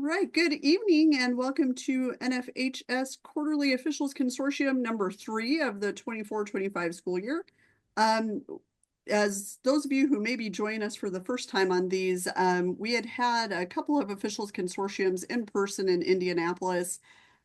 right, good evening and welcome to NFHS Quarterly Officials Consortium number 3 of the 24-25 school year. Um, as those of you who may be joining us for the first time on these, we had a couple of officials consortiums in person in Indianapolis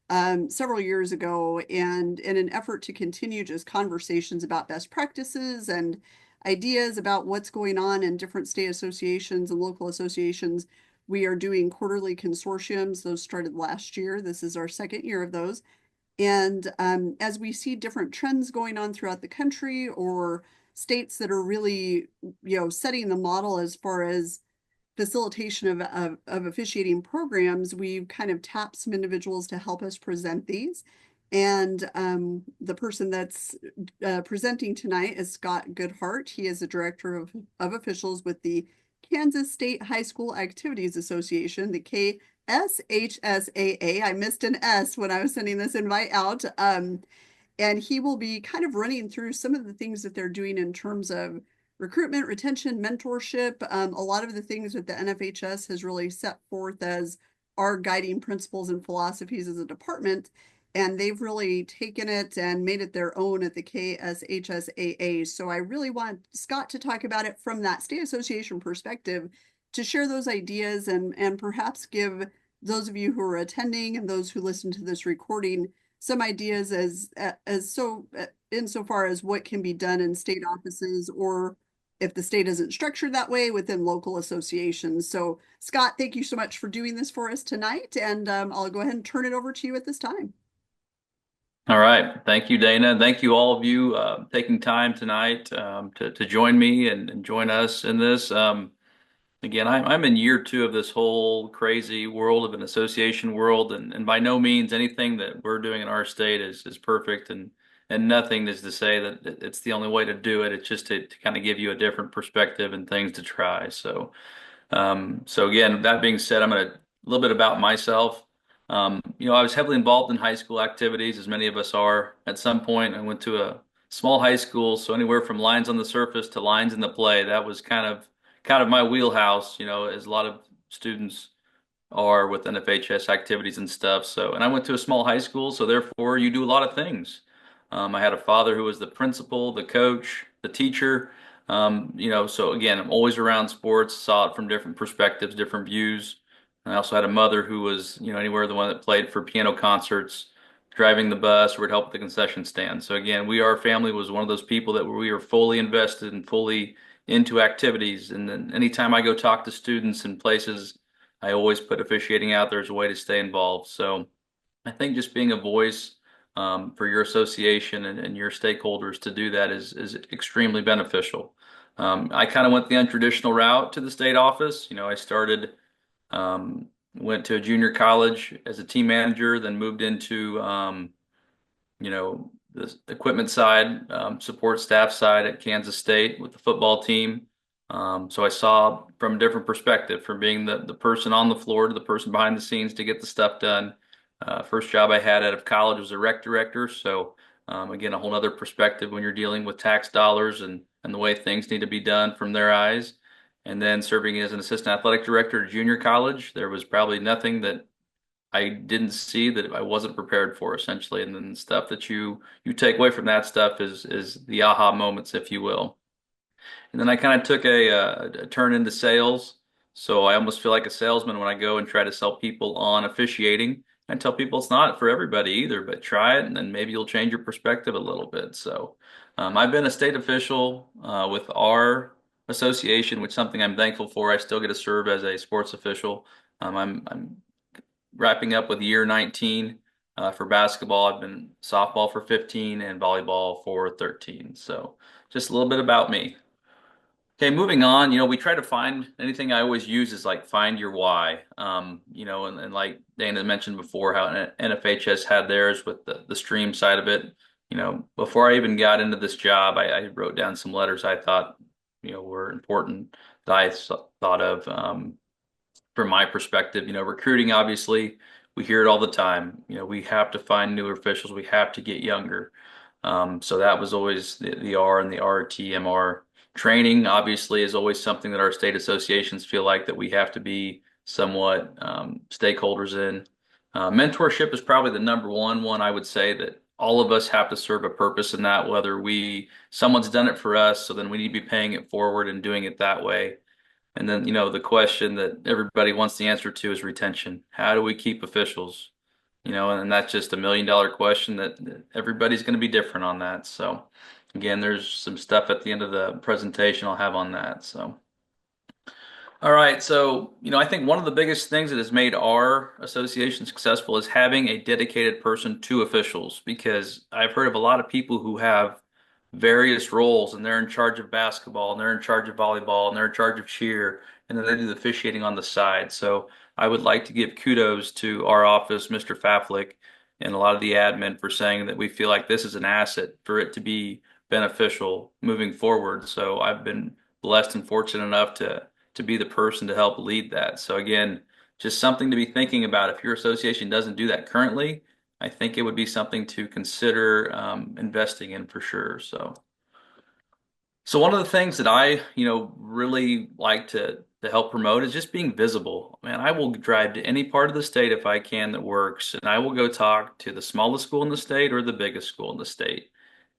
several years ago, and in an effort to continue just conversations about best practices and ideas about what's going on in different state associations and local associations, we are doing quarterly consortiums. Those started last year. This is our second year of those. And as we see different trends going on throughout the country or states that are really, setting the model as far as facilitation of officiating programs, we've kind of tapped some individuals to help us present these. And the person that's presenting tonight is Scott Goodheart. He is the director of officials with the Kansas State High School Activities Association, the KSHSAA. I missed an S when I was sending this invite out. And he will be kind of running through some of the things that they're doing in terms of recruitment, retention, mentorship, a lot of the things that the NFHS has really set forth as our guiding principles and philosophies as a department. And they've really taken it and made it their own at the KSHSAA. So I really want Scott to talk about it from that state association perspective, to share those ideas and perhaps give those of you who are attending and those who listen to this recording some ideas insofar as what can be done in state offices, or if the state isn't structured that way, within local associations. So Scott, thank you so much for doing this for us tonight. And I'll go ahead and turn it over to you at this time. All right. Thank you, Dana. Thank you, all of you, taking time tonight to join me and join us in this. Again, I'm in year 2 of this whole crazy world of an association world, and by no means anything that we're doing in our state is perfect, and nothing is to say that it's the only way to do it. It's just to kind of give you a different perspective and things to try. So again, that being said, I'm going to a little bit about myself. I was heavily involved in high school activities, as many of us are. At some point, I went to a small high school, so anywhere from lines on the surface to lines in the play, that was kind of my wheelhouse, as a lot of students are with NFHS activities and stuff. So, and I went to a small high school, so therefore you do a lot of things. I had a father who was the principal, the coach, the teacher. So again, I'm always around sports, saw it from different perspectives, different views. I also had a mother who was, anywhere the one that played for piano concerts, driving the bus, or would help at the concession stand. So again, our family was one of those people that we were fully invested and fully into activities. And then anytime I go talk to students in places, I always put officiating out there as a way to stay involved. So I think just being a voice for your association and your stakeholders to do that is extremely beneficial. I kind of went the untraditional route to the state office. I started, went to a junior college as a team manager, then moved into, the equipment side, support staff side at Kansas State with the football team. So I saw from a different perspective, from being the person on the floor to the person behind the scenes to get the stuff done. First job I had out of college was a rec director. So again, a whole other perspective when you're dealing with tax dollars and the way things need to be done from their eyes. And then serving as an assistant athletic director at junior college, there was probably nothing that I didn't see that I wasn't prepared for, essentially. And then the stuff that you take away from that stuff is the aha moments, if you will. And then I kind of took a turn into sales. So I almost feel like a salesman when I go and try to sell people on officiating. I tell people it's not for everybody either, but try it and then maybe you'll change your perspective a little bit. So I've been a state official with our association, which is something I'm thankful for. I still get to serve as a sports official. I'm wrapping up with year 19 for basketball. I've been softball for 15 and volleyball for 13. So just a little bit about me. Okay, moving on, we try to find anything I always use is like find your why. And like Dana mentioned before, how NFHS had theirs with the stream side of it. Before I even got into this job, I wrote down some letters I thought, were important that I thought of from my perspective. Recruiting, obviously, we hear it all the time. We have to find new officials. We have to get younger. So that was always the R and the RTMR. Training, obviously, is always something that our state associations feel like that we have to be somewhat stakeholders in. Mentorship is probably the number one I would say that all of us have to serve a purpose in that, whether someone's done it for us, so then we need to be paying it forward and doing it that way. And then, the question that everybody wants the answer to is retention. How do we keep officials? And that's just $1 million question that everybody's going to be different on that. So again, there's some stuff at the end of the presentation I'll have on that. So. All right, so I think one of the biggest things that has made our association successful is having a dedicated person to officials because I've heard of a lot of people who have various roles and they're in charge of basketball and they're in charge of volleyball and they're in charge of cheer and then they do the officiating on the side. So I would like to give kudos to our office, Mr. Faflick, and a lot of the admin for saying that we feel like this is an asset for it to be beneficial moving forward. So I've been blessed and fortunate enough to be the person to help lead that. So again, just something to be thinking about. If your association doesn't do that currently, I think it would be something to consider investing in for sure. So one of the things that I, really like to help promote is just being visible. Man, I will drive to any part of the state if I can that works, and I will go talk to the smallest school in the state or the biggest school in the state.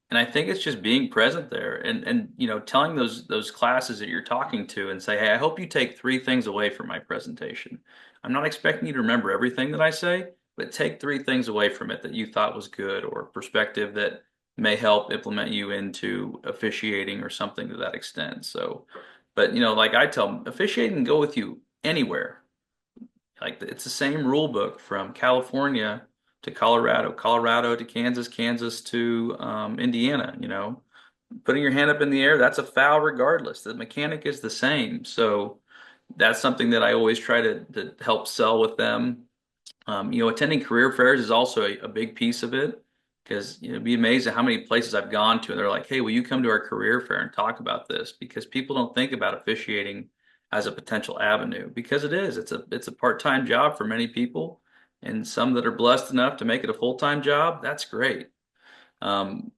And I think it's just being present there and telling those classes that you're talking to and say, hey, I hope you take three things away from my presentation. I'm not expecting you to remember everything that I say, but take three things away from it that you thought was good or perspective that may help implement you into officiating or something to that extent. So, but like I tell them, officiating can go with you anywhere. Like it's the same rule book from California to Colorado, Colorado to Kansas, Kansas to Indiana. Putting your hand up in the air, that's a foul regardless. The mechanic is the same. So that's something that I always try to help sell with them. Attending career fairs is also a big piece of it because you'd be amazed at how many places I've gone to and they're like, hey, will you come to our career fair and talk about this? Because people don't think about officiating as a potential avenue because it is. It's a part-time job for many people, and some that are blessed enough to make it a full-time job, that's great. Um,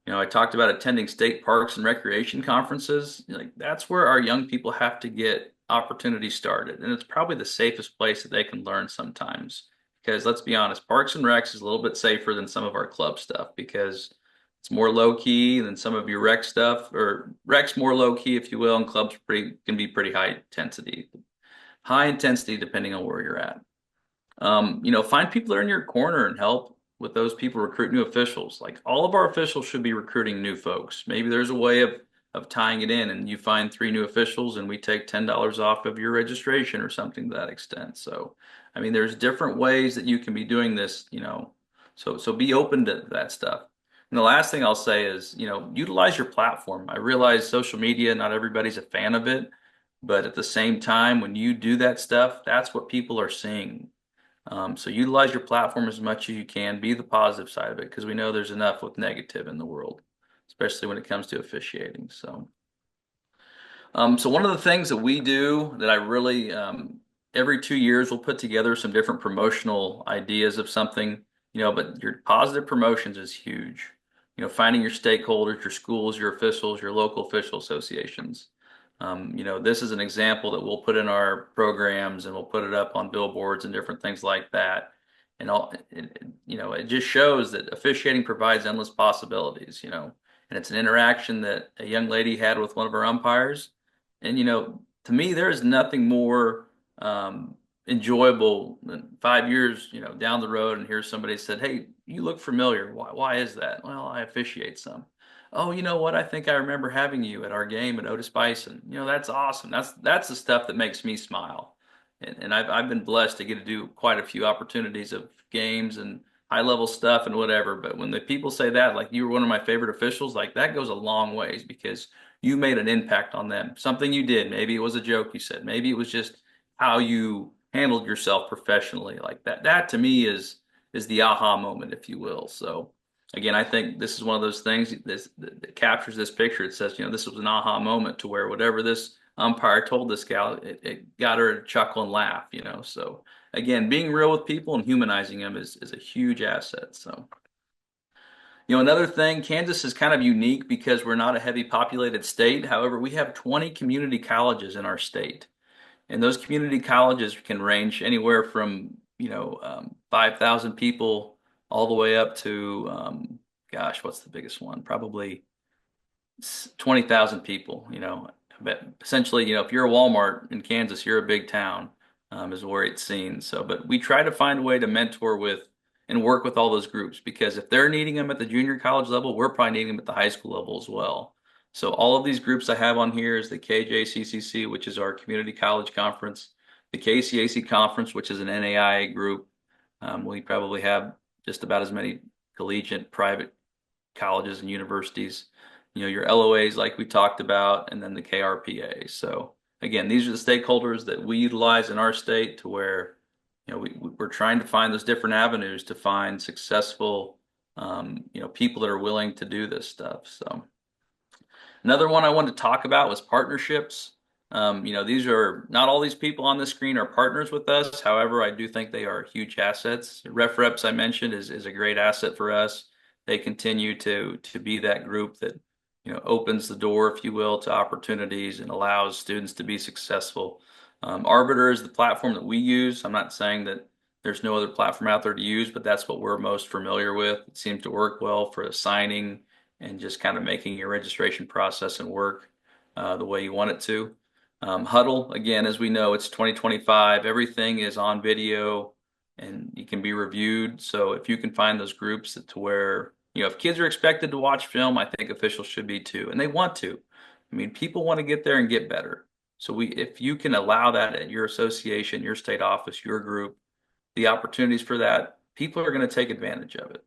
I talked about attending state parks and recreation conferences. Like that's where our young people have to get opportunities started, and it's probably the safest place that they can learn sometimes. Because let's be honest, parks and recs is a little bit safer than some of our club stuff because it's more low key than some of your rec stuff, or rec's more low key, if you will, and clubs can be pretty high intensity depending on where you're at. Find people that are in your corner and help with those people recruit new officials. Like all of our officials should be recruiting new folks. Maybe there's a way of tying it in and you find three new officials and we take $10 off of your registration or something to that extent. So, I mean, there's different ways that you can be doing this, so be open to that stuff. And the last thing I'll say is, utilize your platform. I realize social media, not everybody's a fan of it, but at the same time, when you do that stuff, that's what people are seeing. So utilize your platform as much as you can. Be the positive side of it because we know there's enough with negative in the world, especially when it comes to officiating. So one of the things that we do that I really every 2 years we'll put together some different promotional ideas of something, but your positive promotions is huge. Finding your stakeholders, your schools, your officials, your local official associations. This is an example that we'll put in our programs and we'll put it up on billboards and different things like that. And it just shows that officiating provides endless possibilities, and it's an interaction that a young lady had with one of our umpires. And, to me, there is nothing more enjoyable than 5 years, down the road and hear somebody said, hey, you look familiar. Why is that? Well, I officiate some. Oh, you know what? I think I remember having you at our game at Otis Bison. That's awesome. That's the stuff that makes me smile. And I've been blessed to get to do quite a few opportunities of games and high level stuff and whatever. But when the people say that, like you were one of my favorite officials, like that goes a long ways because you made an impact on them. Something you did. Maybe it was a joke you said. Maybe it was just how you handled yourself professionally. Like that. That to me is the aha moment, if you will. So again, I think this is one of those things that captures this picture. It says, this was an aha moment to where whatever this umpire told this gal, it got her to chuckle and laugh, So again, being real with people and humanizing them is a huge asset. So, another thing, Kansas is kind of unique because we're not a heavy populated state. However, we have 20 community colleges in our state. And those community colleges can range anywhere from, 5,000 people all the way up to, gosh, what's the biggest one? Probably 20,000 people, but essentially, if you're a Walmart in Kansas, you're a big town, is where it's seen. So, but we try to find a way to mentor with and work with all those groups because if they're needing them at the junior college level, we're probably needing them at the high school level as well. So all of these groups I have on here is the KJCCC, which is our community college conference, the KCAC conference, which is an NAIA group. We probably have just about as many collegiate private colleges and universities, your LOAs like we talked about, and then the KRPA. So again, these are the stakeholders that we utilize in our state to where, we're trying to find those different avenues to find successful, people that are willing to do this stuff. So another one I wanted to talk about was partnerships. These are not all these people on the screen are partners with us. However, I do think they are huge assets. Ref Reps I mentioned is a great asset for us. They continue to be that group that opens the door, if you will, to opportunities and allows students to be successful. Arbiter is the platform that we use. I'm not saying that there's no other platform out there to use, but that's what we're most familiar with. It seems to work well for assigning and just kind of making your registration process and work the way you want it to. Huddle, again, as we know, it's 2025. Everything is on video and you can be reviewed. So if you can find those groups to where, if kids are expected to watch film, I think officials should be too, and they want to. I mean, people want to get there and get better. So if you can allow that at your association, your state office, your group, the opportunities for that, people are going to take advantage of it.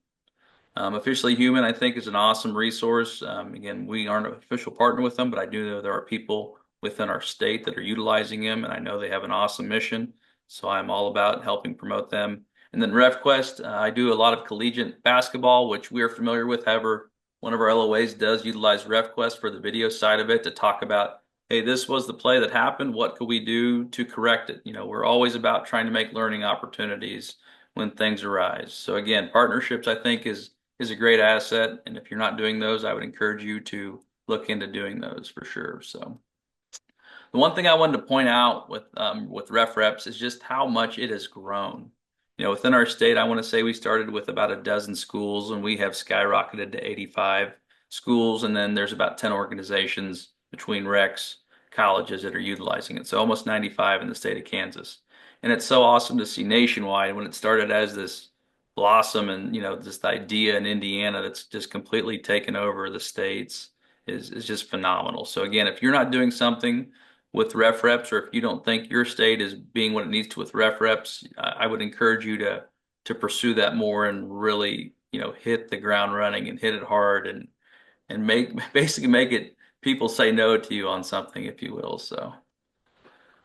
Officially Human, I think, is an awesome resource. Again, we aren't an official partner with them, but I do know there are people within our state that are utilizing them, and I know they have an awesome mission. So I'm all about helping promote them. And then RefQuest, I do a lot of collegiate basketball, which we are familiar with. However, one of our LOAs does utilize RefQuest for the video side of it to talk about, hey, this was the play that happened. What could we do to correct it? We're always about trying to make learning opportunities when things arise. So again, partnerships, I think, is a great asset. And if you're not doing those, I would encourage you to look into doing those for sure. So the one thing I wanted to point out with Ref Reps is just how much it has grown. Within our state, I want to say we started with about a dozen schools and we have skyrocketed to 85 schools. And then there's about 10 organizations between recs, colleges that are utilizing it. So almost 95 in the state of Kansas. And it's so awesome to see nationwide when it started as this blossom and this idea in Indiana that's just completely taken over the states is just phenomenal. So again, if you're not doing something with Ref Reps, or if you don't think your state is being what it needs to with Ref Reps, I would encourage you to pursue that more and really hit the ground running and hit it hard and basically make it people say no to you on something, if you will. So.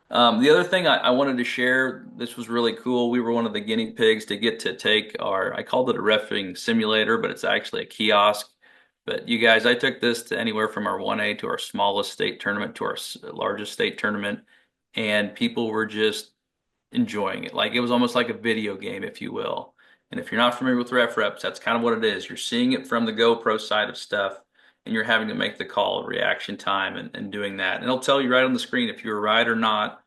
The other thing I wanted to share, this was really cool. We were one of the guinea pigs to get to take I called it a reffing simulator, but it's actually a kiosk. But you guys, I took this to anywhere from our 1A to our smallest state tournament to our largest state tournament, and people were just enjoying it. Like it was almost like a video game, if you will. And if you're not familiar with Ref Reps, that's kind of what it is. You're seeing it from the GoPro side of stuff, and you're having to make the call, reaction time, and doing that. And it'll tell you right on the screen if you're right or not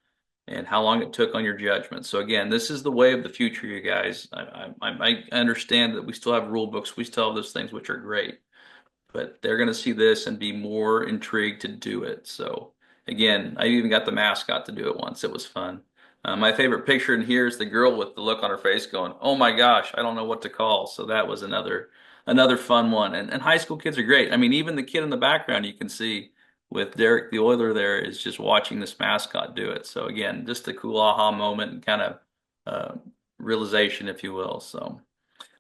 and how long it took on your judgment. So again, this is the way of the future, you guys. I understand that we still have rule books, we still have those things which are great, but they're going to see this and be more intrigued to do it. So again, I even got the mascot to do it once. It was fun. My favorite picture in here is the girl with the look on her face going, "Oh my gosh, I don't know what to call." So that was another fun one. And high school kids are great. I mean, even the kid in the background you can see with Derek the Oiler there is just watching this mascot do it. So again, just a cool aha moment and kind of realization, if you will. So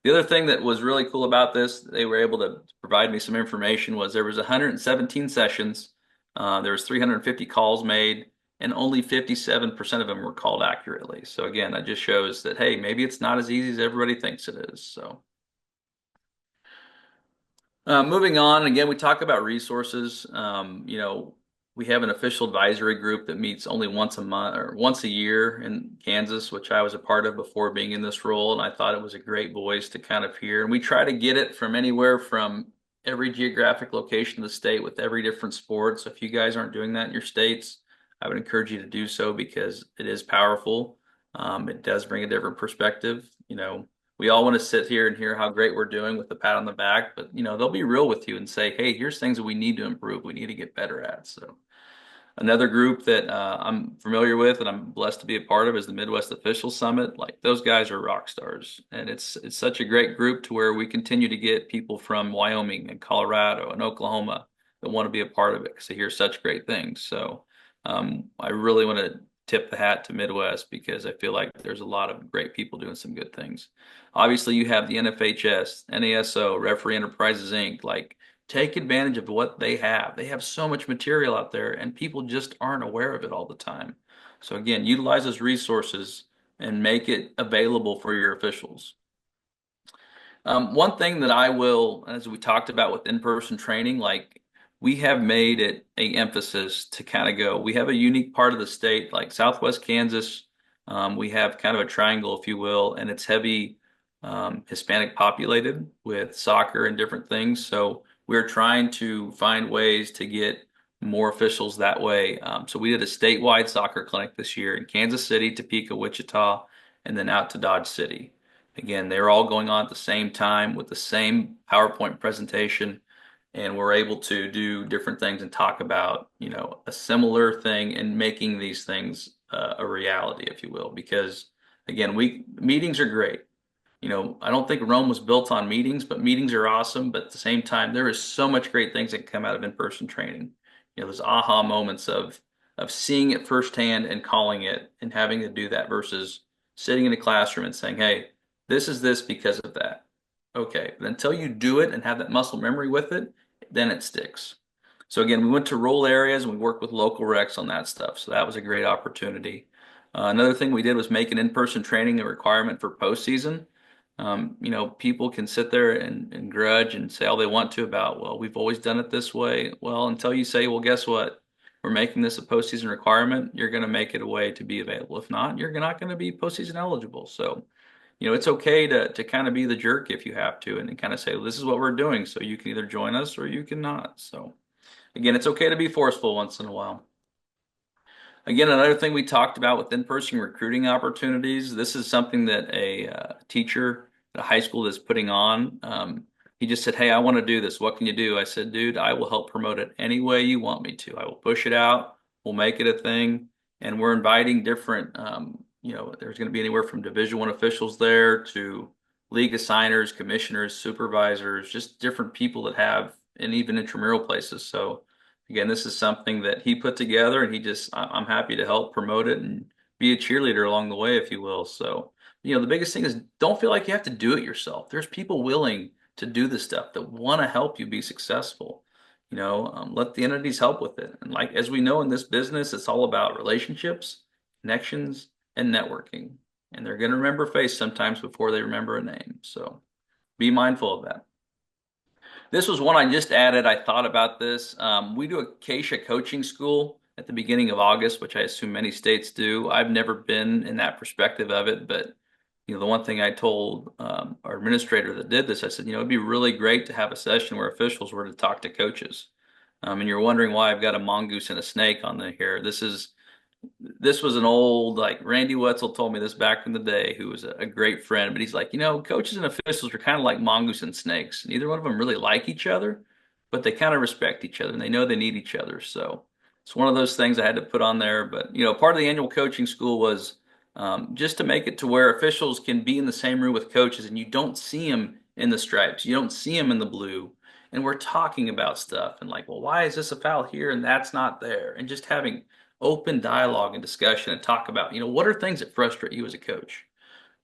the other thing that was really cool about this, they were able to provide me some information, was there was 117 sessions. There was 350 calls made, and only 57% of them were called accurately. So again, that just shows that, hey, maybe it's not as easy as everybody thinks it is. So. Moving on, again, we talk about resources. We have an official advisory group that meets only once a month or once a year in Kansas, which I was a part of before being in this role. And I thought it was a great voice to kind of hear. And we try to get it from anywhere from every geographic location of the state with every different sport. So if you guys aren't doing that in your states, I would encourage you to do so because it is powerful. It does bring a different perspective. We all want to sit here and hear how great we're doing with the pat on the back, but they'll be real with you and say, hey, here's things that we need to improve, we need to get better at. So another group that I'm familiar with and I'm blessed to be a part of is the Midwest Official Summit. Like those guys are rock stars, and it's such a great group to where we continue to get people from Wyoming and Colorado and Oklahoma that want to be a part of it because they hear such great things. So I really want to tip the hat to Midwest because I feel like there's a lot of great people doing some good things. Obviously, you have the NFHS, NASO, Referee Enterprises Inc. Like take advantage of what they have. They have so much material out there, and people just aren't aware of it all the time. So again, utilize those resources and make it available for your officials. One thing that I will, as we talked about with in-person training, like we have made it a emphasis to kind of go. We have a unique part of the state, like Southwest Kansas. We have kind of a triangle, if you will, and it's heavy Hispanic populated with soccer and different things. So we're trying to find ways to get more officials that way. So we did a statewide soccer clinic this year in Kansas City, Topeka, Wichita, and then out to Dodge City. Again, they're all going on at the same time with the same PowerPoint presentation, and we're able to do different things and talk about, a similar thing and making these things a reality, if you will. Because again, we meetings are great. I don't think Rome was built on meetings, but meetings are awesome. But at the same time, there is so much great things that come out of in-person training. Those aha moments of seeing it firsthand and calling it and having to do that versus sitting in a classroom and saying, "Hey, this is this because of that." Okay, but until you do it and have that muscle memory with it, then it sticks. So again, we went to rural areas and we worked with local recs on that stuff. So that was a great opportunity. Another thing we did was make an in-person training a requirement for postseason. People can sit there and grudge and say all they want to about, well, we've always done it this way. Well, until you say, well, guess what? We're making this a postseason requirement. You're going to make it a way to be available. If not, you're not going to be postseason eligible. So, it's okay to kind of be the jerk if you have to and then kind of say, well, this is what we're doing. So you can either join us or you cannot. So again, it's okay to be forceful once in a while. Again, another thing we talked about with in-person recruiting opportunities, this is something that a teacher at a high school is putting on. He just said, hey, I want to do this. What can you do? I said, dude, I will help promote it any way you want me to. I will push it out. We'll make it a thing. And we're inviting different, there's going to be anywhere from Division I officials there to league assigners, commissioners, supervisors, just different people that have, and even intramural places. So again, this is something that he put together, and I'm happy to help promote it and be a cheerleader along the way, if you will. So, the biggest thing is don't feel like you have to do it yourself. There's people willing to do this stuff that want to help you be successful. Let the entities help with it. And like, as we know in this business, it's all about relationships, connections, and networking. And they're going to remember a face sometimes before they remember a name. So be mindful of that. This was one I just added. I thought about this. We do a Acacia coaching school at the beginning of August, which I assume many states do. I've never been in that perspective of it, but the one thing I told our administrator that did this, I said, it'd be really great to have a session where officials were to talk to coaches. And you're wondering why I've got a mongoose and a snake on the here. This was an old, like Randy Wetzel told me this back in the day, who was a great friend, but he's like, coaches and officials are kind of like mongoose and snakes. Neither one of them really like each other, but they kind of respect each other and they know they need each other. So it's one of those things I had to put on there. But, part of the annual coaching school was just to make it to where officials can be in the same room with coaches and you don't see them in the stripes. You don't see them in the blue. And we're talking about stuff and like, well, why is this a foul here and that's not there? And just having open dialogue and discussion and talk about, what are things that frustrate you as a coach?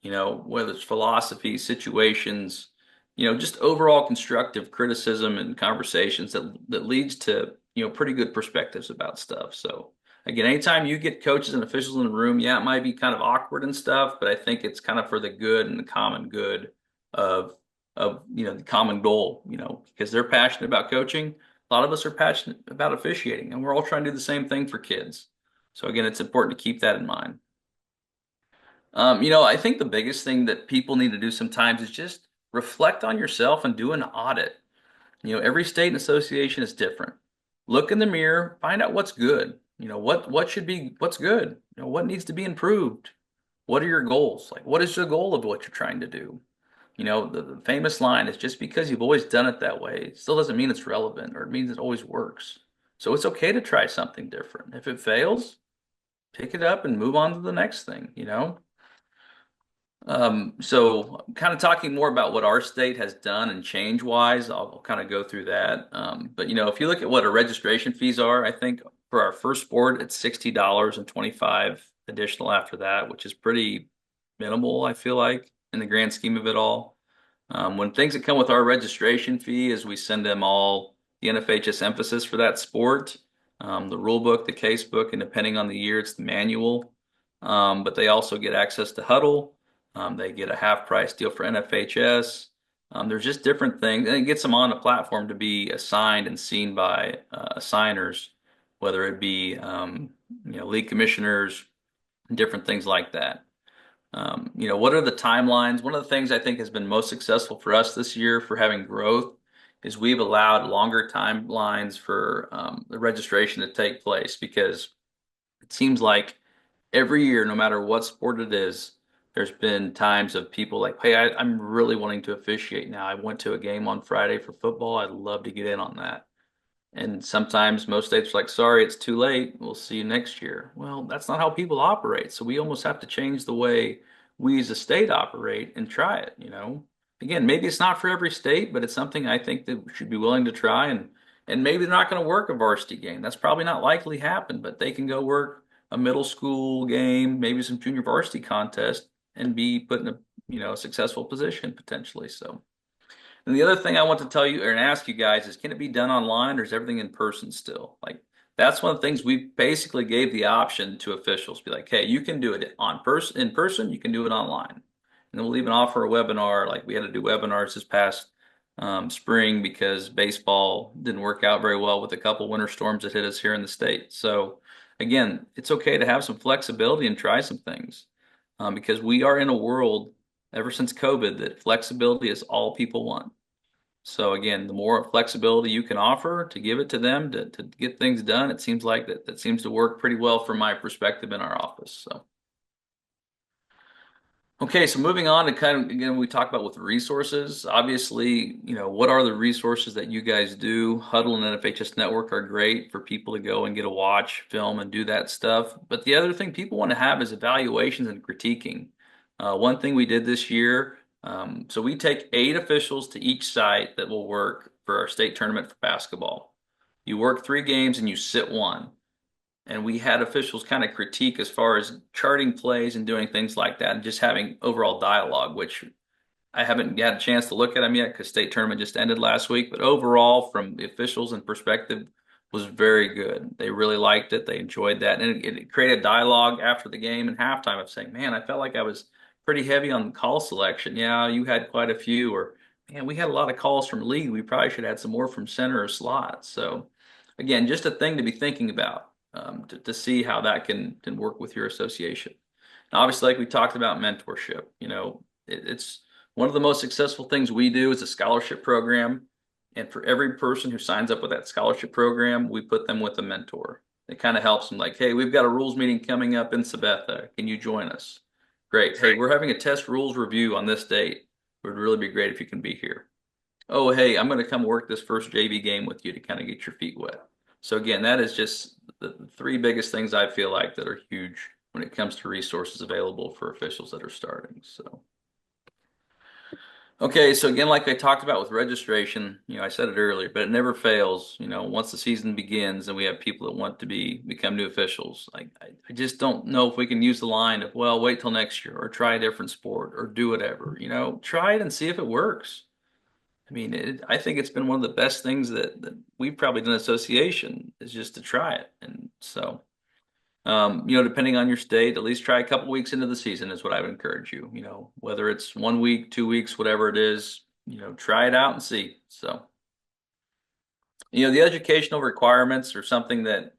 Whether it's philosophy, situations, just overall constructive criticism and conversations that leads to, pretty good perspectives about stuff. So again, anytime you get coaches and officials in the room, yeah, it might be kind of awkward and stuff, but I think it's kind of for the good and the common good of the common goal, because they're passionate about coaching. A lot of us are passionate about officiating, and we're all trying to do the same thing for kids. So again, it's important to keep that in mind. I think the biggest thing that people need to do sometimes is just reflect on yourself and do an audit. Every state and association is different. Look in the mirror, find out what's good. what should be, what's good? What needs to be improved? What are your goals? Like, what is the goal of what you're trying to do? The famous line is just because you've always done it that way, it still doesn't mean it's relevant or it means it always works. So it's okay to try something different. If it fails, pick it up and move on to the next thing. So kind of talking more about what our state has done and change wise, I'll kind of go through that. But if you look at what our registration fees are, I think for our first sport, it's $60 and 25 additional after that, which is pretty minimal, I feel like, in the grand scheme of it all. When things that come with our registration fee is we send them all the NFHS emphasis for that sport, the rule book, the case book, and depending on the year, it's the manual. But they also get access to Huddle. They get a half price deal for NFHS. There's just different things, and it gets them on a platform to be assigned and seen by assigners, whether it be league commissioners, different things like that. What are the timelines? One of the things I think has been most successful for us this year for having growth is we've allowed longer timelines for the registration to take place because it seems like every year, no matter what sport it is, there's been times of people like, hey, I'm really wanting to officiate now. I went to a game on Friday for football. I'd love to get in on that. And sometimes most states are like, sorry, it's too late. We'll see you next year. Well, that's not how people operate. So we almost have to change the way we as a state operate and try it. Again, maybe it's not for every state, but it's something I think that we should be willing to try. And maybe they're not going to work a varsity game. That's probably not likely to happen, but they can go work a middle school game, maybe some junior varsity contest and be put in a successful position potentially. So. And the other thing I want to tell you or ask you guys is, can it be done online or is everything in person still? Like that's one of the things we basically gave the option to officials. Be like, hey, you can do it in person, you can do it online. And then we'll even offer a webinar. Like we had to do webinars this past spring because baseball didn't work out very well with a couple winter storms that hit us here in the state. So again, it's okay to have some flexibility and try some things because we are in a world ever since COVID that flexibility is all people want. So again, the more flexibility you can offer to give it to them to get things done, it seems like that seems to work pretty well from my perspective in our office. So. Okay, so moving on to kind of, again, we talk about with resources. Obviously, what are the resources that you guys do? Huddle and NFHS Network are great for people to go and get a watch, film, and do that stuff. But the other thing people want to have is evaluations and critiquing. One thing we did this year, so we take 8 officials to each site that will work for our state tournament for basketball. You work 3 games and you sit 1 and we had officials kind of critique as far as charting plays and doing things like that and just having overall dialogue, which I haven't had a chance to look at them yet because state tournament just ended last week. But overall, from the officials and perspective, was very good. They really liked it. They enjoyed that. And it created dialogue after the game and halftime of saying, man, I felt like I was pretty heavy on call selection. Yeah, you had quite a few. Or, man, we had a lot of calls from league. We probably should have had some more from center or slot. So, again, just a thing to be thinking about to see how that can work with your association. And obviously, like we talked about mentorship, it's one of the most successful things we do is a scholarship program. And for every person who signs up with that scholarship program, we put them with a mentor. It kind of helps them like, hey, we've got a rules meeting coming up in Sabetha. Can you join us? Great. Hey, we're having a test rules review on this date. It would really be great if you can be here. Oh, hey, I'm going to come work this first JV game with you to kind of get your feet wet. So again, that is just the 3 biggest things I feel like that are huge when it comes to resources available for officials that are starting. So. Okay, so again, like I talked about with registration, I said it earlier, but it never fails. Once the season begins and we have people that want to become new officials, I just don't know if we can use the line of, well, wait till next year or try a different sport or do whatever. Try it and see if it works. I mean, I think it's been one of the best things that we've probably done association is just to try it. And so, depending on your state, at least try a couple weeks into the season is what I would encourage you. Whether it's 1 week, 2 weeks, whatever it is, try it out and see. So, the educational requirements are something that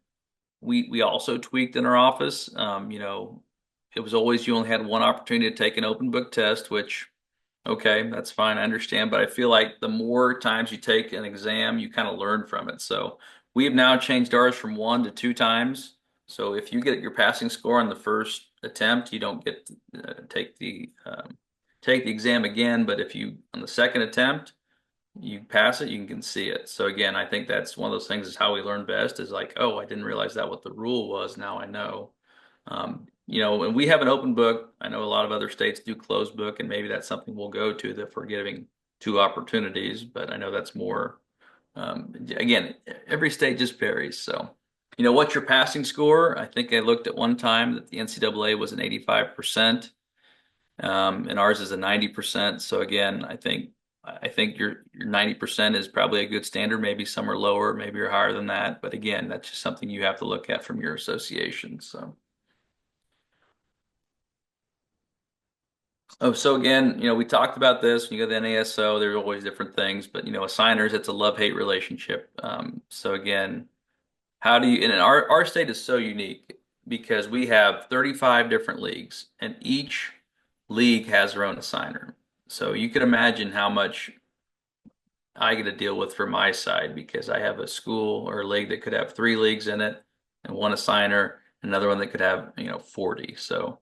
we also tweaked in our office. It was always you only had one opportunity to take an open book test, which okay, that's fine. I understand. But I feel like the more times you take an exam, you kind of learn from it. So we have now changed ours from 1 to 2 times. So if you get your passing score on the first attempt, you don't get to take the exam again. But if you on the second attempt you pass it, you can see it. So again, I think that's one of those things is how we learn best is like, oh, I didn't realize that what the rule was. Now I know. And we have an open book. I know a lot of other states do closed book, and maybe that's something we'll go to if we're giving two opportunities. But I know that's more. Again, every state just varies. So, what's your passing score? I think I looked at one time that the NCAA was an 85%, and ours is a 90%. So again, I think your 90% is probably a good standard. Maybe some are lower, maybe you're higher than that. But again, that's just something you have to look at from your association. So. Oh, so again, we talked about this. When you go to the NASO, there's always different things, but assigners, it's a love-hate relationship. So again, how do you, and our state is so unique because we have 35 different leagues and each league has their own assigner. So you can imagine how much I get to deal with for my side because I have a school or a league that could have three leagues in it and one assigner, another one that could have, 40. So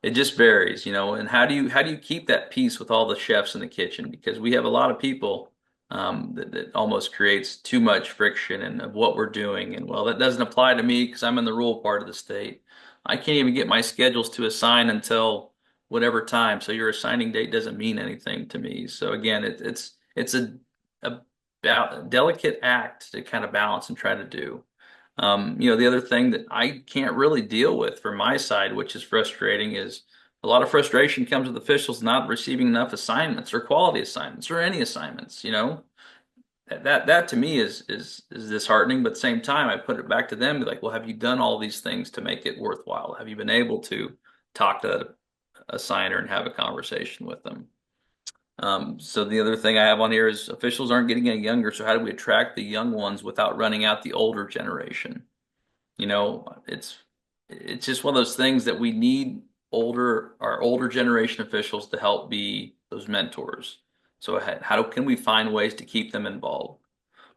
it just varies, and how do you keep that peace with all the chefs in the kitchen? Because we have a lot of people that almost creates too much friction and of what we're doing. And well, that doesn't apply to me because I'm in the rural part of the state. I can't even get my schedules to assign until whatever time. So your assigning date doesn't mean anything to me. So again, it's a delicate act to kind of balance and try to do. The other thing that I can't really deal with from my side, which is frustrating, is a lot of frustration comes with officials not receiving enough assignments or quality assignments or any assignments. That to me is disheartening. But at the same time, I put it back to them, be like, well, have you done all these things to make it worthwhile? Have you been able to talk to that assigner and have a conversation with them? So the other thing I have on here is officials aren't getting any younger. So how do we attract the young ones without running out the older generation? It's just one of those things that we need our older generation officials to help be those mentors. So how can we find ways to keep them involved?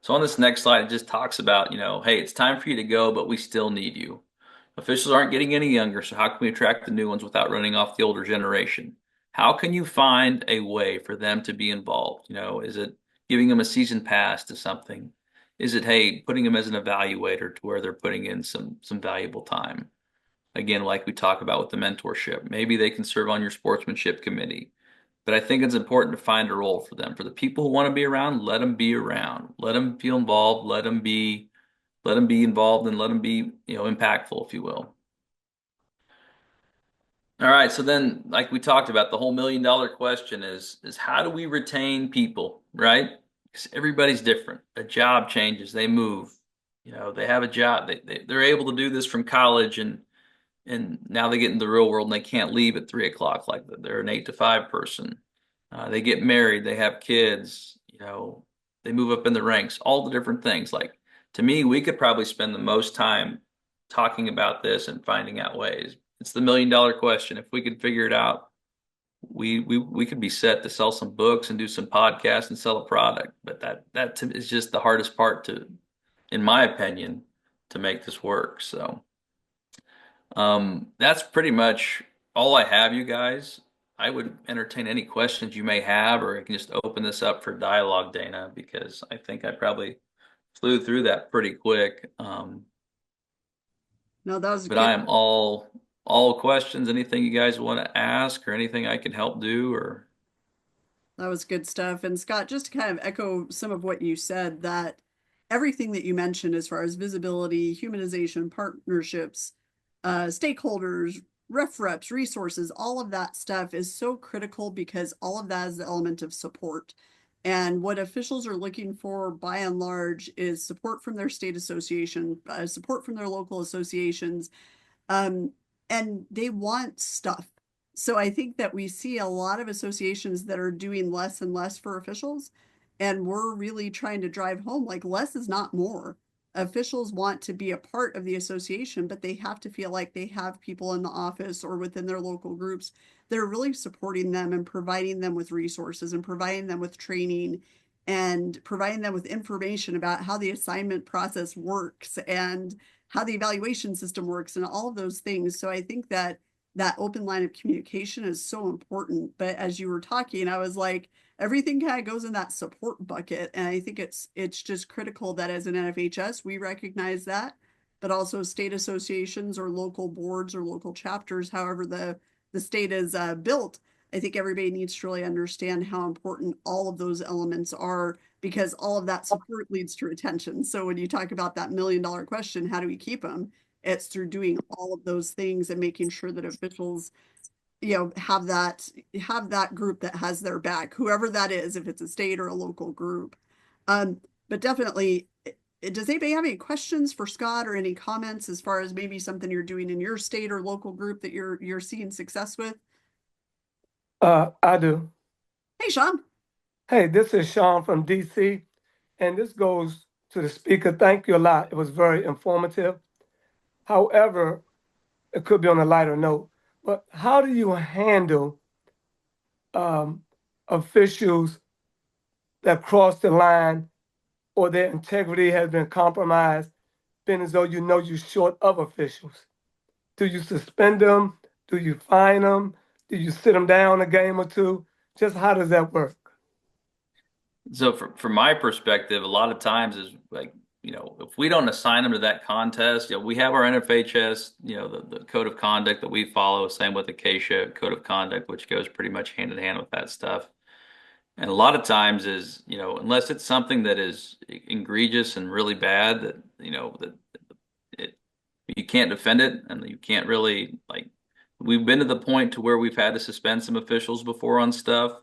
So on this next slide, it just talks about, hey, it's time for you to go, but we still need you. Officials aren't getting any younger, so how can we attract the new ones without running off the older generation? How can you find a way for them to be involved? Is it giving them a season pass to something? Is it, hey, putting them as an evaluator to where they're putting in some valuable time? Again, like we talk about with the mentorship, maybe they can serve on your sportsmanship committee. But I think it's important to find a role for them. For the people who want to be around, let them be around. Let them feel involved. Let them be involved and let them be, impactful, if you will. All right, so then, like we talked about, the whole $1 million question is how do we retain people, right? Because everybody's different. A job changes, they move, they have a job, they're able to do this from college, and now they get into the real world and they can't leave at 3 o'clock like they're an 8 to 5 person. They get married, they have kids, they move up in the ranks, all the different things. Like to me, we could probably spend the most time talking about this and finding out ways. It's the $1 million question. If we could figure it out, we could be set to sell some books and do some podcasts and sell a product. But that is just the hardest part in my opinion, to make this work. So that's pretty much all I have, you guys. I would entertain any questions you may have, or I can just open this up for dialogue, Dana, because I think I probably flew through that pretty quick. No, that was But I good. am all questions. Anything you guys want to ask, or anything I can help do, or That was good stuff. And Scott, just to kind of echo some of what you said, that everything that you mentioned as far as visibility, humanization, partnerships, stakeholders, reps, resources, all of that stuff is so critical because all of that is the element of support. And what officials are looking for by and large is support from their state association, support from their local associations, um, and they want stuff. So I think that we see a lot of associations that are doing less and less for officials, and we're really trying to drive home like less is not more. Officials want to be a part of the association, but they have to feel like they have people in the office or within their local groups that are really supporting them and providing them with resources and providing them with training and providing them with information about how the assignment process works and how the evaluation system works and all of those things. So I think that that open line of communication is so important. But as you were talking, I was like, everything kind of goes in that support bucket. And I think it's just critical that as an NFHS, we recognize that, but also state associations or local boards or local chapters, however the state is built. I think everybody needs to really understand how important all of those elements are, because all of that support leads to retention. So when you talk about that $1 million question, how do we keep them? It's through doing all of those things and making sure that officials, have that group that has their back, whoever that is, if it's a state or a local group. But definitely, does anybody have any questions for Scott or any comments as far as maybe something you're doing in your state or local group that you're seeing success with? I do. Hey, Sean. Hey, this is Sean from DC, and this goes to the speaker. Thank you a lot. It was very informative. However, it could be on a lighter note, but how do you handle um, officials that cross the line or their integrity has been compromised, being as though you know you're short of officials? Do you suspend them? Do you fine them? Do you sit them down a game or two? Just how does that work? So from my perspective, a lot of times is like, if we don't assign them to that contest, we have our NFHS, the code of conduct that we follow, same with Acacia code of conduct, which goes pretty much hand in hand with that stuff. And a lot of times is, unless it's something that is egregious and really bad that, that it, you can't defend it and you can't really like, we've been to the point to where we've had to suspend some officials before on stuff.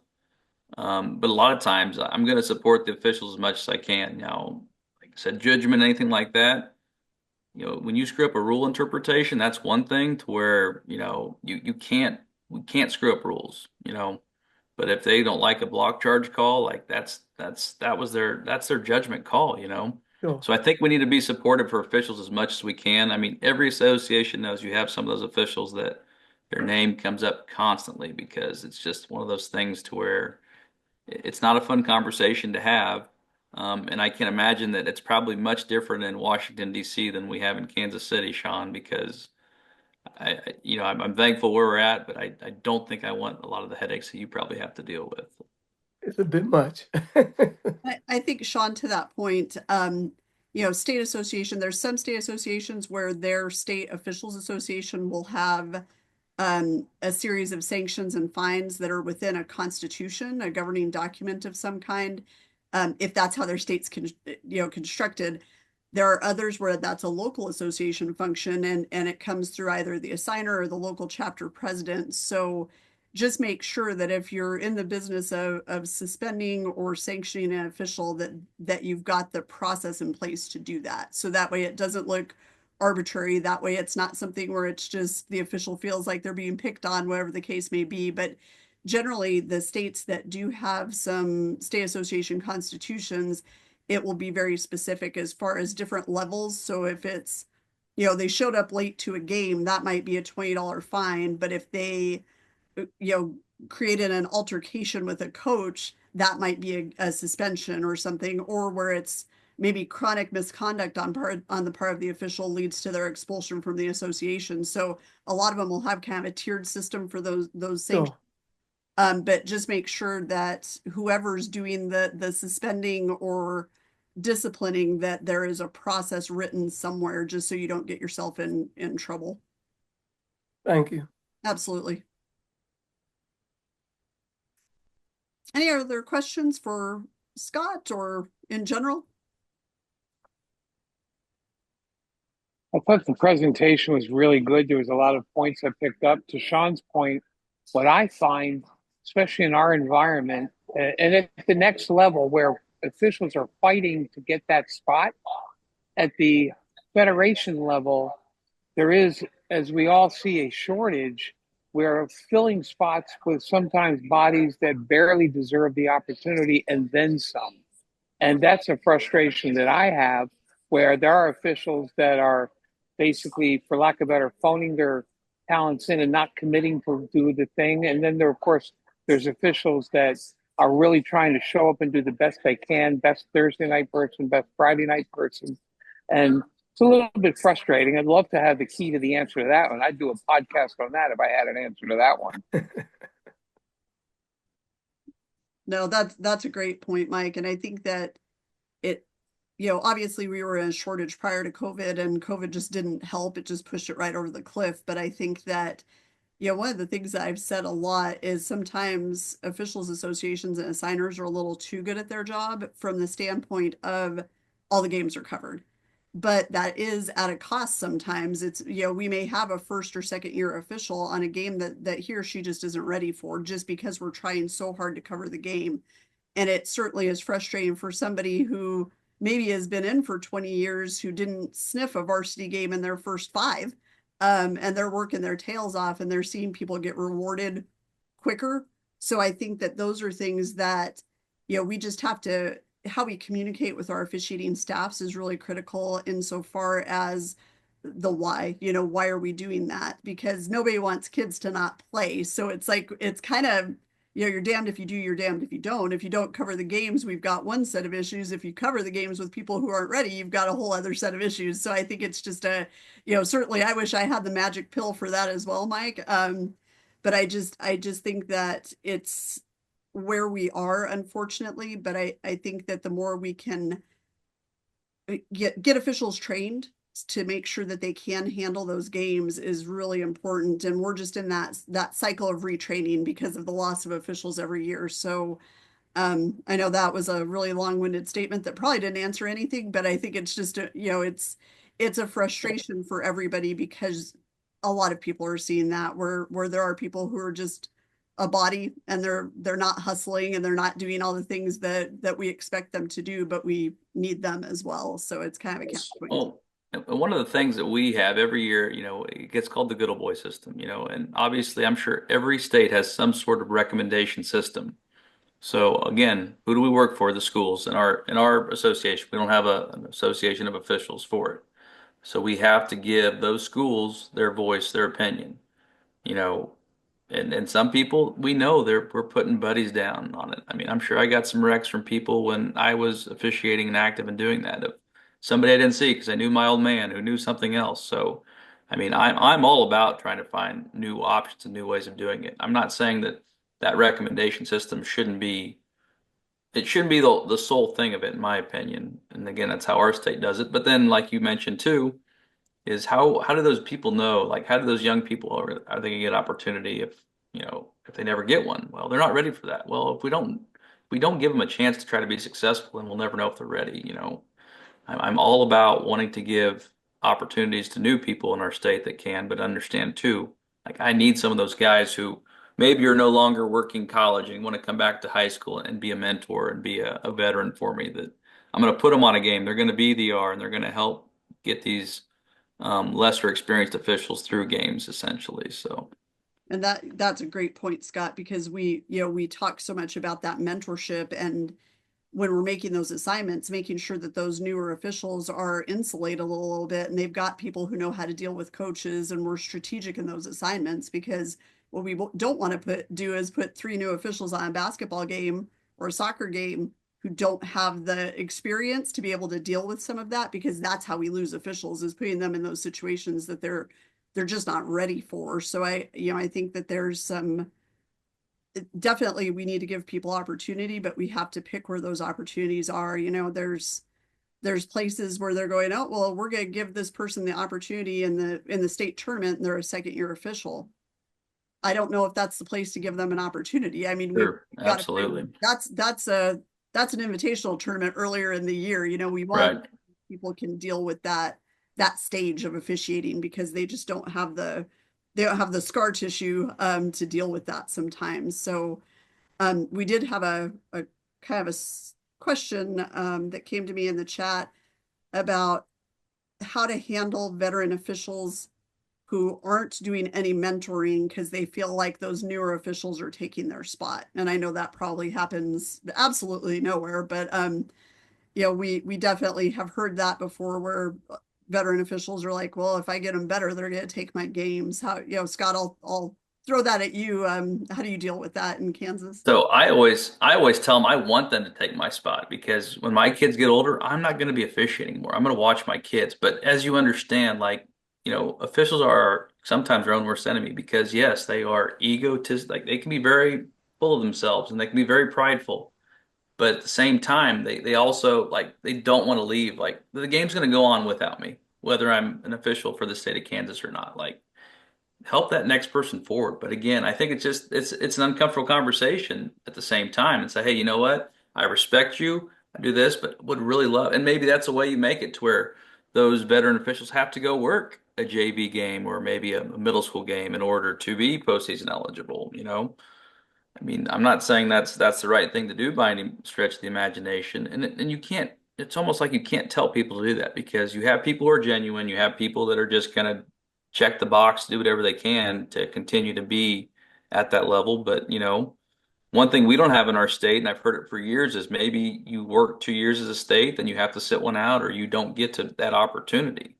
But a lot of times I'm going to support the officials as much as I can. Like I said, judgment, anything like that. When you screw up a rule interpretation, that's one thing to where, you can't, we can't screw up rules, but if they don't like a block charge call, like that's their judgment call. Sure. So I think we need to be supportive for officials as much as we can. I mean, every association knows you have some of those officials that their name comes up constantly because it's just one of those things to where it's not a fun conversation to have. And I can imagine that it's probably much different in Washington, D.C. than we have in Kansas City, Sean, because I'm thankful where we're at, but I don't think I want a lot of the headaches that you probably have to deal with. It's a bit much. I think, Sean, to that point, state association, there's some state associations where their state officials association will have a series of sanctions and fines that are within a constitution, a governing document of some kind, if that's how their state's constructed. There are others where that's a local association function, and it comes through either the assigner or the local chapter president. So just make sure that if you're in the business of suspending or sanctioning an official, that you've got the process in place to do that. So that way it doesn't look arbitrary. That way it's not something where it's just the official feels like they're being picked on, whatever the case may be. But generally, the states that do have some state association constitutions, it will be very specific as far as different levels. So if it's, they showed up late to a game, that might be a $20 fine. But if they, created an altercation with a coach, that might be a suspension or something, or where it's maybe chronic misconduct on the part of the official leads to their expulsion from the association. So a lot of them will have kind of a tiered system for those sanctions. Sure. But just make sure that whoever's doing the suspending or disciplining, that there is a process written somewhere, just so you don't get yourself in trouble. Thank you. Absolutely. Any other questions for Scott or in general? I thought the presentation was really good. There was a lot of points I picked up. To Sean's point, what I find, especially in our environment, and at the next level where officials are fighting to get that spot, at the federation level, there is, as we all see, a shortage where filling spots with sometimes bodies that barely deserve the opportunity and then some. And that's a frustration that I have, where there are officials that are basically, for lack of better, phoning their talents in and not committing to do the thing. And then there, of course, there's officials that are really trying to show up and do the best they can, best Thursday night person, best Friday night person. And it's a little bit frustrating. I'd love to have the key to the answer to that one. I'd do a podcast on that if I had an answer to that one. No, that's a great point, Mike. And I think that it, obviously we were in a shortage prior to COVID, and COVID just didn't help. It just pushed it right over the cliff. But I think that, one of the things that I've said a lot is sometimes officials associations and assigners are a little too good at their job from the standpoint of all the games are covered. But that is at a cost sometimes. It's, we may have a first or second year official on a game that he or she just isn't ready for, just because we're trying so hard to cover the game. And it certainly is frustrating for somebody who maybe has been in for 20 years who didn't sniff a varsity game in their first five. And they're working their tails off and they're seeing people get rewarded quicker. So I think that those are things that, we just have to, how we communicate with our officiating staffs is really critical insofar as the why, why are we doing that? Because nobody wants kids to not play. So it's like, it's kind of, you're damned if you do, you're damned if you don't. If you don't cover the games, we've got one set of issues. If you cover the games with people who aren't ready, you've got a whole other set of issues. So I think it's just certainly I wish I had the magic pill for that as well, Mike. But I just think that it's where we are, unfortunately. But I think that the more we can get officials trained to make sure that they can handle those games is really important. And we're just in that cycle of retraining because of the loss of officials every year. So I know that was a really long-winded statement that probably didn't answer anything, but I think it's just it's a frustration for everybody because a lot of people are seeing that where there are people who are just a body and they're not hustling and they're not doing all the things that we expect them to do, but we need them as well. So it's kind of a catch-22. Well, and one of the things that we have every year, it gets called the good old boy system, and obviously I'm sure every state has some sort of recommendation system. So again, who do we work for? The schools in our association. We don't have an association of officials for it. So we have to give those schools their voice, their opinion. You know, and some people we know we're putting buddies down on it. I mean, I'm sure I got some recs from people when I was officiating and active and doing that of somebody I didn't see because I knew my old man who knew something else. So, I mean, I'm all about trying to find new options and new ways of doing it. I'm not saying that recommendation system shouldn't be it shouldn't be the sole thing of it, in my opinion. And again, that's how our state does it. But then, like you mentioned too, is how do those people know? Like, how do those young people are they gonna get opportunity if they never get one? Well, they're not ready for that. Well, if we don't give them a chance to try to be successful, then we'll never know if they're ready. I'm all about wanting to give opportunities to new people in our state that can, but understand too, like I need some of those guys who maybe are no longer working college and want to come back to high school and be a mentor and be a veteran for me that I'm going to put them on a game. They're going to be the R and they're going to help get these lesser experienced officials through games essentially. So. And that's a great point, Scott, because we talk so much about that mentorship and when we're making those assignments, making sure that those newer officials are insulated a little bit and they've got people who know how to deal with coaches and we're strategic in those assignments because what we don't want to do is put 3 new officials on a basketball game or a soccer game who don't have the experience to be able to deal with some of that because that's how we lose officials is putting them in those situations that they're just not ready for. So I think that there's some definitely we need to give people opportunity, but we have to pick where those opportunities are. There's places where they're going, oh, well, we're going to give this person the opportunity in the state tournament and they're a second year official. I don't know if that's the place to give them an opportunity. I mean, Sure, we've got absolutely. that's an invitational tournament earlier in the year. We want Right. people can deal with that stage of officiating because they just don't have the scar tissue to deal with that sometimes. So we did have a kind of a question that came to me in the chat about how to handle veteran officials who aren't doing any mentoring because they feel like those newer officials are taking their spot. And I know that probably happens absolutely nowhere, but we definitely have heard that before where veteran officials are like, well, if I get them better, they're going to take my games. How, Scott, I'll throw that at you. How do you deal with that in Kansas? So I always tell them I want them to take my spot because when my kids get older, I'm not going to be officiating anymore. I'm going to watch my kids. But as you understand, like, officials are sometimes their own worst enemy because yes, they are egotistic. Like they can be very full of themselves and they can be very prideful. But at the same time, they also like they don't want to leave. Like the game's going to go on without me, whether I'm an official for the state of Kansas or not. Like help that next person forward. But again, I think it's an uncomfortable conversation at the same time and say, hey, you know what? I respect you. I do this, but would really love, and maybe that's a way you make it to where those veteran officials have to go work a JV game or maybe a middle school game in order to be postseason eligible. I mean, I'm not saying that's the right thing to do by any stretch of the imagination. And you can't, it's almost like you can't tell people to do that because you have people who are genuine, you have people that are just gonna check the box, do whatever they can to continue to be at that level. But, one thing we don't have in our state, and I've heard it for years, is maybe you work 2 years as a state, then you have to sit one out or you don't get to that opportunity.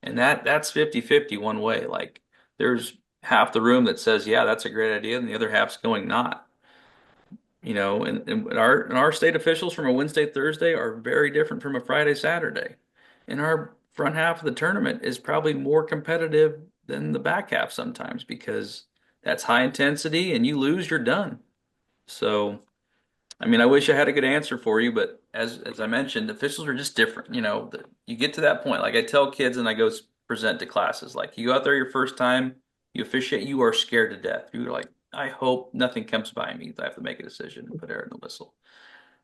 And that's 50-50 one way. Like there's half the room that says, yeah, that's a great idea, and the other half's going not. And our state officials from a Wednesday, Thursday are very different from a Friday, Saturday. And our front half of the tournament is probably more competitive than the back half sometimes because that's high intensity and you lose, you're done. So, I mean, I wish I had a good answer for you, but as I mentioned, officials are just different. You get to that point. Like I tell kids and I go present to classes, like you go out there your first time, you officiate, you are scared to death. You're like, I hope nothing comes by me. I have to make a decision and put air in the whistle.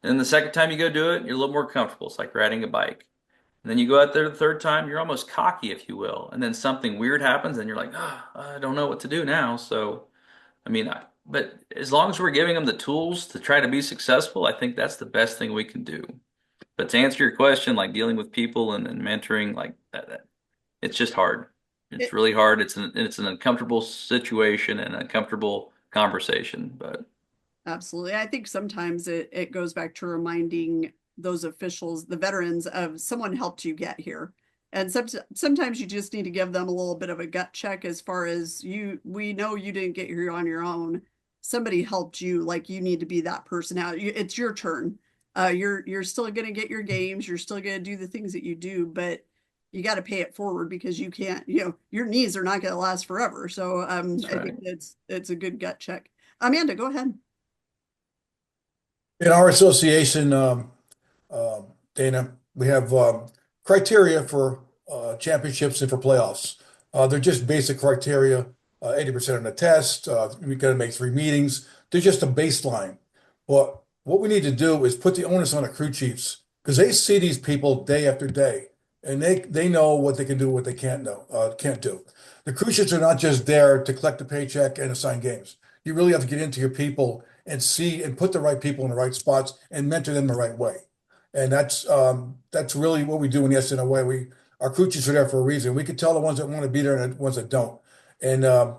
And then the second time you go do it, you're a little more comfortable. It's like riding a bike. And then you go out there the third time, you're almost cocky, if you will. And then something weird happens and you're like, I don't know what to do now. So, I mean, but as long as we're giving them the tools to try to be successful, I think that's the best thing we can do. But to answer your question, like dealing with people and mentoring, like that, it's just hard. It's It, really hard. It's an uncomfortable situation and an uncomfortable conversation. But Absolutely. I think sometimes it goes back to reminding those officials, the veterans, of someone helped you get here. And sometimes you just need to give them a little bit of a gut check as far as we know you didn't get here on your own. Somebody helped you, like you need to be that person out. It's your turn. You're still going to get your games. You're still going to do the things that you do, but you got to pay it forward because you can't, your knees are not going to last forever. So that's I right. think it's a good gut check. Amanda, go ahead. In our association, Dana, we have criteria for championships and for playoffs. They're just basic criteria, 80% on the test. We got to make 3 meetings. They're just a baseline. But what we need to do is put the onus on the crew chiefs because they see these people day after day, and they know what they can do, what they can't do. The crew chiefs are not just there to collect a paycheck and assign games. You really have to get into your people and see and put the right people in the right spots and mentor them the right way. And that's really what we do in the SNOA. Our crew chiefs are there for a reason. We can tell the ones that want to be there and the ones that don't. And a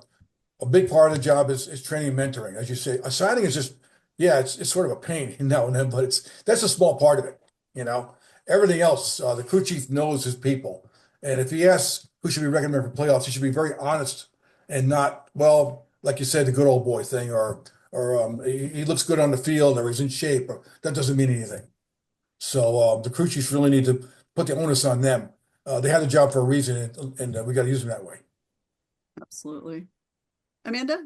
big part of the job is training and mentoring. As you say, assigning is just, yeah, it's sort of a pain now and then, but that's a small part of it. You know, everything else, the crew chief knows his people. And if he asks who should be recommended for playoffs, he should be very honest and not, well, like you said, the good old boy thing, or he looks good on the field, or he's in shape. Or, that doesn't mean anything. So the crew chiefs really need to put the onus on them. They have the job for a reason, and we got to use them that way. Absolutely. Amanda?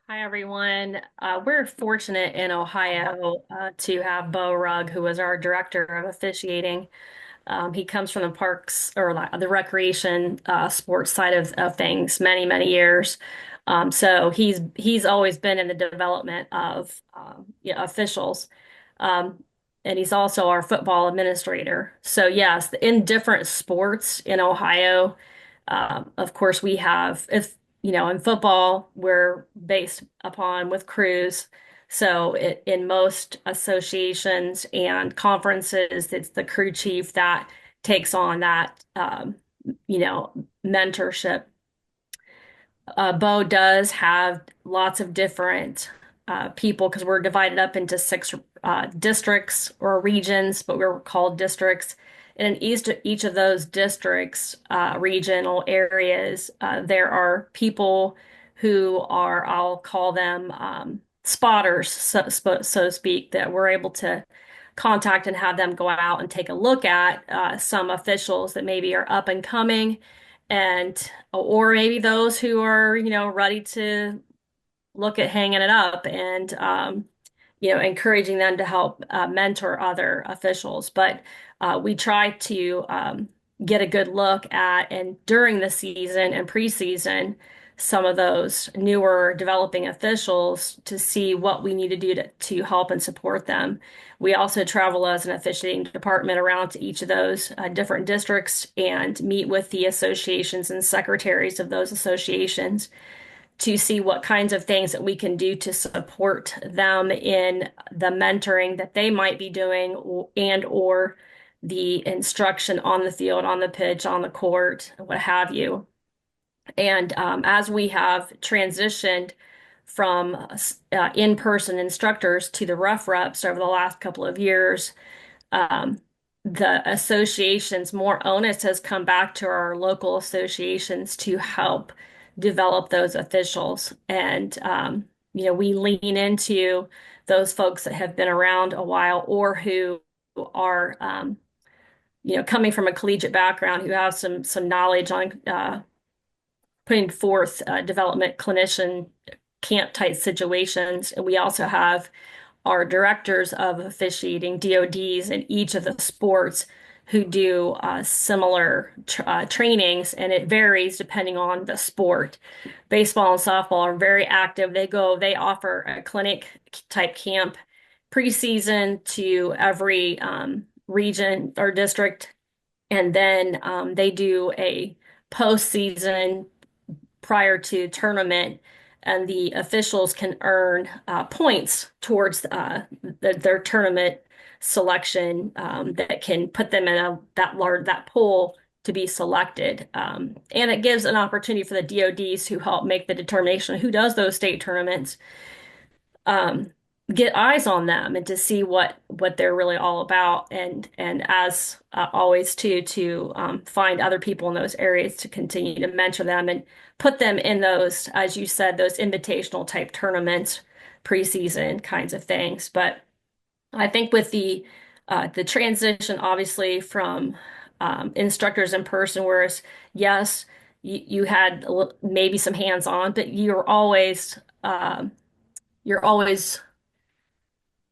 Hi, everyone. We're fortunate in Ohio to have Bo Rugg, who is our director of officiating. He comes from the parks or the recreation sports side of things many, many years. So he's always been in the development of officials. Um, and he's also our football administrator. So yes, in different sports in Ohio, of course we have if in football we're based upon with crews. So in most associations and conferences, it's the crew chief that takes on that mentorship. Bo does have lots of different people because we're divided up into 6 districts or regions, but we're called districts. And in each of those districts, regional areas, there are people who are, I'll call them spotters, so to speak, that we're able to contact and have them go out and take a look at some officials that maybe are up and coming, and or maybe those who are, ready to look at hanging it up, and encouraging them to help mentor other officials. But we try to get a good look at, and during the season and preseason, some of those newer developing officials to see what we need to do to help and support them. We also travel as an officiating department around to each of those different districts and meet with the associations and secretaries of those associations to see what kinds of things that we can do to support them in the mentoring that they might be doing, and or the instruction on the field, on the pitch, on the court, what have you. And as we have transitioned from in-person instructors to the rough reps over the last couple of years, um, the associations, more onus has come back to our local associations to help develop those officials. And, we lean into those folks that have been around a while, or who are, coming from a collegiate background, who have some knowledge on putting forth development clinician camp type situations. And we also have our directors of officiating, DODs, in each of the sports who do similar trainings, and it varies depending on the sport. Baseball and softball are very active. They offer a clinic type camp preseason to every region or district, and then they do a postseason prior to tournament, and the officials can earn points towards their tournament selection that can put them in that pool to be selected. And it gives an opportunity for the DODs who help make the determination who does those state tournaments, um, get eyes on them and to see what they're really all about, and as always too, to find other people in those areas to continue to mentor them and put them in those, as you said, those invitational type tournaments, preseason kinds of things. But I think with the transition, obviously, from instructors in person, whereas yes, you had maybe some hands-on, but you're always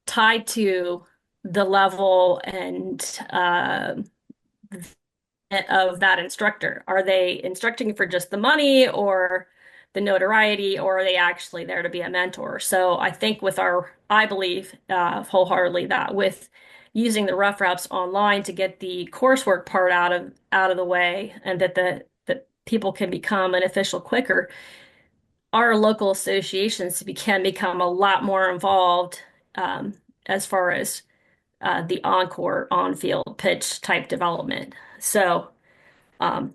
tied to the level and of that instructor. Are they instructing for just the money or the notoriety, or are they actually there to be a mentor? So I think I believe wholeheartedly that with using the rough reps online to get the coursework part out of the way, and that people can become an official quicker, our local associations can become a lot more involved as far as the on-court, on-field pitch type development. So, and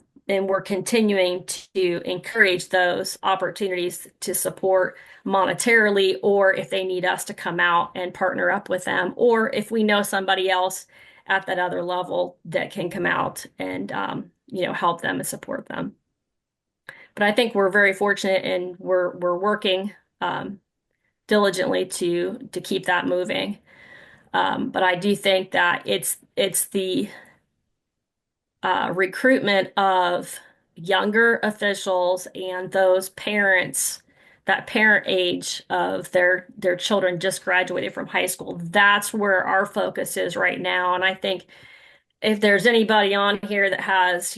we're continuing to encourage those opportunities to support monetarily, or if they need us to come out and partner up with them, or if we know somebody else at that other level that can come out and help them and support them. But I think we're very fortunate, and we're working diligently to keep that moving. But I do think that it's the recruitment of younger officials and those parents, that parent age of their children just graduated from high school. That's where our focus is right now. And I think if there's anybody on here that has,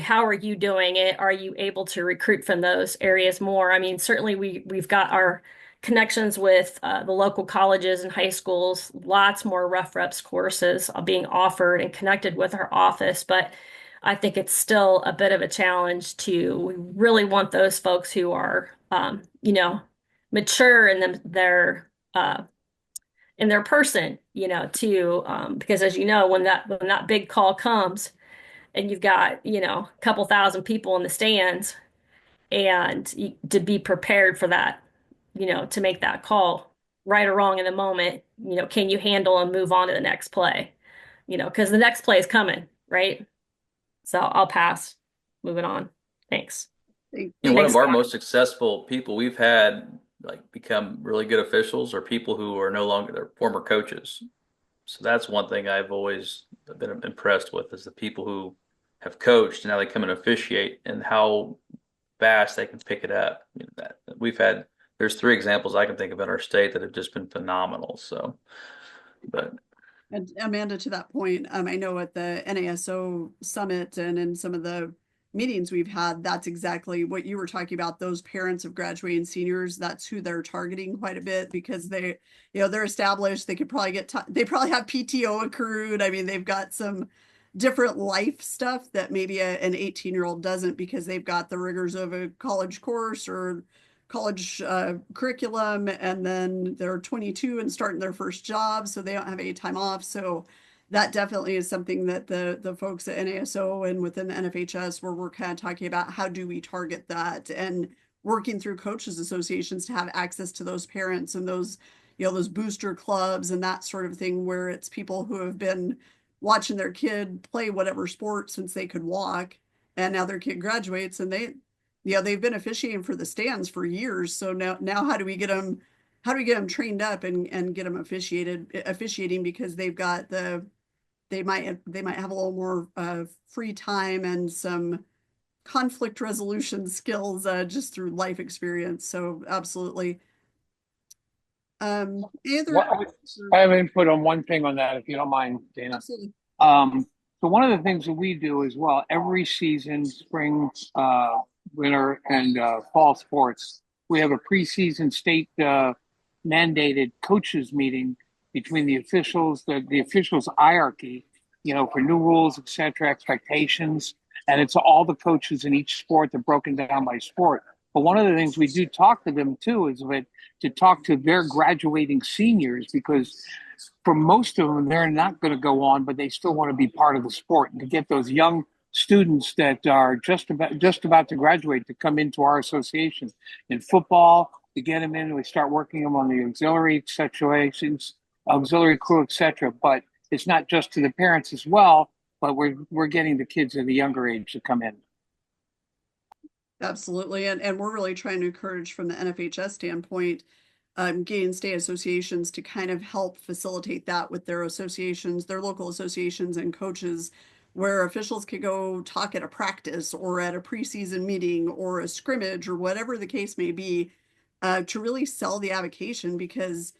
how are you doing it? Are you able to recruit from those areas more? I mean, certainly we've got our connections with the local colleges and high schools, lots more rough reps courses are being offered and connected with our office. But I think it's still a bit of a challenge we really want those folks who are, mature in their person, because as you know, when that big call comes and you've got, a couple thousand people in the stands, and to be prepared for that, to make that call right or wrong in the moment, can you handle and move on to the next play? Because the next play is coming, right? So I'll pass. Moving on. Thanks. One Thanks, of our Scott. most successful people we've had like become really good officials are people who are no longer their former coaches. So that's one thing I've always been impressed with is the people who have coached and now they come and officiate and how fast they can pick it up. There's 3 examples I can think of in our state that have just been phenomenal. So, but And Amanda, to that point, I know at the NASO summit and in some of the meetings we've had, that's exactly what you were talking about. Those parents of graduating seniors, that's who they're targeting quite a bit because they're established. They could probably they probably have PTO accrued. I mean, they've got some different life stuff that maybe an 18-year-old doesn't because they've got the rigors of a college course or college curriculum, and then they're 22 and starting their first job, so they don't have any time off. So that definitely is something that the folks at NASO and within the NFHS, where we're kind of talking about how do we target that and working through coaches associations to have access to those parents and those those booster clubs and that sort of thing, where it's people who have been watching their kid play whatever sport since they could walk, and now their kid graduates and they've been officiating for the stands for years. So now how do we get them trained up and get them officiating because they might have a little more free time and some conflict resolution skills just through life experience. So absolutely. I have input on one thing on that, if you don't mind, Dana. Absolutely. So one of the things that we do as well, every season, spring, winter, and fall sports, we have a preseason state mandated coaches meeting between the officials, the officials hierarchy, for new rules, et cetera, expectations, and it's all the coaches in each sport. They're broken down by sport. But one of the things we do talk to them too is to talk to their graduating seniors, because for most of them, they're not going to go on, but they still want to be part of the sport, and to get those young students that are just about to graduate to come into our association. In football, to get them in, we start working them on the auxiliary situations, auxiliary crew, etc. But it's not just to the parents as well, but we're getting the kids at a younger age to come in. Absolutely. And we're really trying to encourage from the NFHS standpoint, getting state associations to kind of help facilitate that with their associations, their local associations and coaches, where officials could go talk at a practice or at a preseason meeting or a scrimmage or whatever the case may be, to really sell the avocation. Because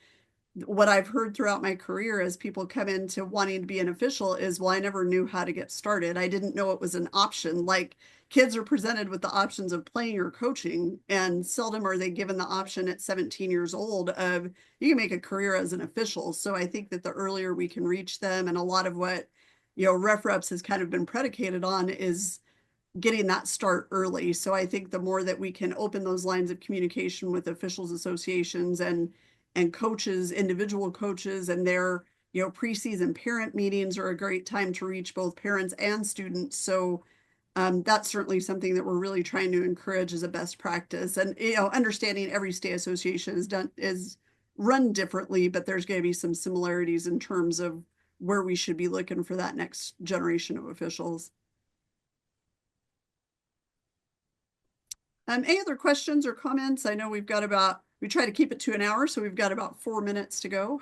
what I've heard throughout my career as people come into wanting to be an official is, well, I never knew how to get started. I didn't know it was an option. Like, kids are presented with the options of playing or coaching, and seldom are they given the option at 17 years old of you can make a career as an official. So I think that the earlier we can reach them, and a lot of what Ref Reps has kind of been predicated on is getting that start early. So I think the more that we can open those lines of communication with officials associations and coaches, individual coaches, and their preseason parent meetings are a great time to reach both parents and students. So that's certainly something that we're really trying to encourage as a best practice. And understanding every state association is run differently, but there's going to be some similarities in terms of where we should be looking for that next generation of officials. Any other questions or comments? I know we try to keep it to an hour, so we've got about 4 minutes to go.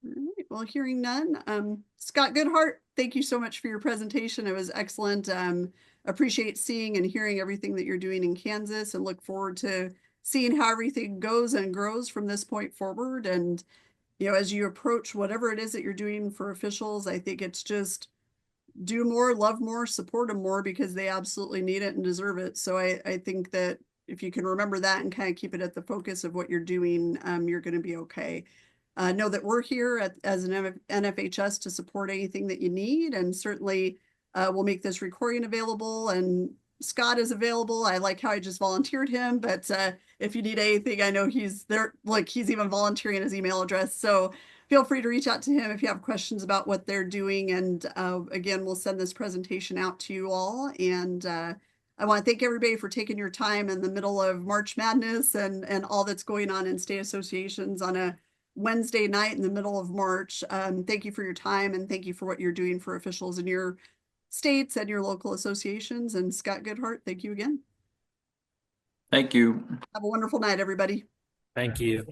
All right, well, hearing none, Scott Goodheart, thank you so much for your presentation. It was excellent. Appreciate seeing and hearing everything that you're doing in Kansas, and look forward to seeing how everything goes and grows from this point forward. And, as you approach whatever it is that you're doing for officials, I think it's just do more, love more, support them more, because they absolutely need it and deserve it. So I think that if you can remember that and kind of keep it at the focus of what you're doing, you're going to be okay. Know that we're here as an NFHS to support anything that you need, and certainly we'll make this recording available, and Scott is available. I like how I just volunteered him, but if you need anything, I know he's there. Like, he's even volunteering his email address. So feel free to reach out to him if you have questions about what they're doing. And again, we'll send this presentation out to you all. And I want to thank everybody for taking your time in the middle of March Madness and all that's going on in state associations on a Wednesday night in the middle of March. Thank you for your time, and thank you for what you're doing for officials in your states and your local associations. And Scott Goodheart, thank you again. Thank you. Have a wonderful night, everybody. Thank you.